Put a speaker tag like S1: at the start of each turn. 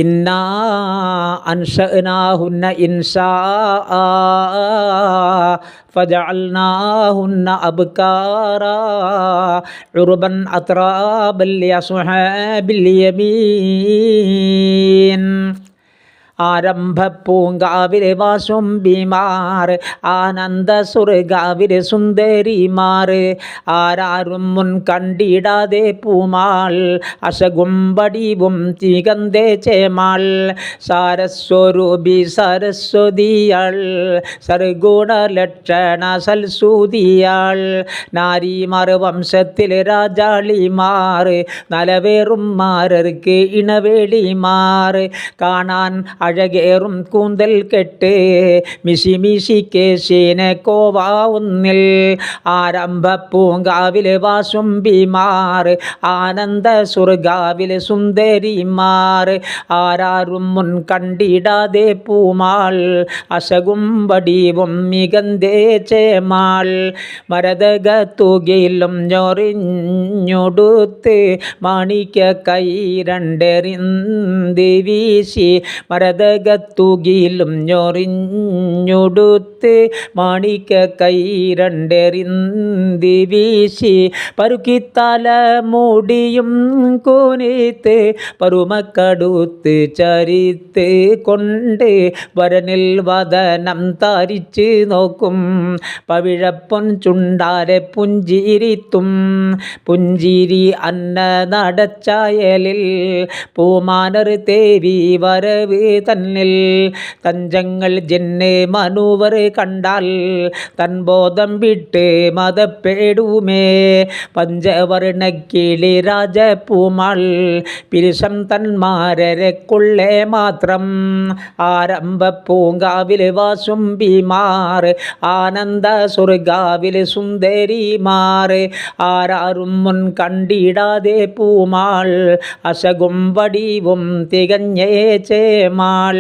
S1: ഇന്നാ അൻശഅനാഹുന്ന ഇൻശാആ ഫജഅൽനാഹുന്ന അബ്കാറാ ഉർബൻ അത്റാബൻ ലിഅസ്ഹാബിൽ യമീൻ. ആരംഭപ്പൂങ്കാവിലെ വാസുംബിമാർ, ആനന്ദ സ്വർഗാവിലെ സുന്ദരിമാർ, ആരാരും മുൻ കണ്ടിടാതെ പൂമാൾ, അശകുംബടിവും തികന്തേ ചേമാൾ, സാരസ്വരൂപി സരസ്വതിയാൾ, സർഗുണ ലക്ഷണ സൽസൂതിയാൾ, നാരിമാർ വംശത്തിൽ രാജാളിമാർ, നലവേറും മാരർക്ക് ഇണവേളിമാർ, കാണാൻ അഴകേറും കൂന്തൽ കെട്ട് മിശി കേശീനെ കോവാവുന്നിൽ. ആരംഭ പൂങ്കാവിലെ വാസുംബിമാർ, ആനന്ദ സ്വർഗാവിലെ സുന്ദരിമാർ, ആരാരും മുൻ കണ്ടിടാതെ പൂമാൾ, അശകും വടിവും മികന്തേ ചേമാൾ, മരതകത്തുകയിലും ഞൊറിഞ്ഞൊടുത്ത് മാണിക്യ കൈ രണ്ടെറിന്ത് വീശി, മരതകത്തുകിലും ഞൊറിഞ്ഞൊടുത്ത് മാണിക്യ കൈ രണ്ടെറിന്ത് വീശി, പരുക്കിത്തല മൂടിയും കൂനിത്ത് പരുമക്കടുത്ത് ചരിത്ത് കൊണ്ട് വരനിൽ വദനം താരിച്ച് നോക്കും, പവിഴപ്പൊൻ ചുണ്ടാലെ പുഞ്ചിരിത്തും പുഞ്ചിരി അന്ന നടച്ചായലിൽ, പൂമാനർ തേവി വരവ് തന്നിൽ, തഞ്ചങ്ങൾ ജന്ന് മനുവർ കണ്ടാൽ തൻബോധം വിട്ട് മതപ്പേടുമേ, പഞ്ചവർണ്ണക്കിളി രാജപൂമാൾ പിരിശം തന്മാരരെ കൊള്ളേ മാത്രം. ആരംഭ പൂങ്കാവിലെ വാസുംബിമാർ, ആനന്ദ സ്വർഗാവിലെ സുന്ദരിമാർ, ആരാരും മുൻ കണ്ടിടാതെ പൂമാൾ, അശകും വടിവും തികഞ്ഞേ ചേമാൾ.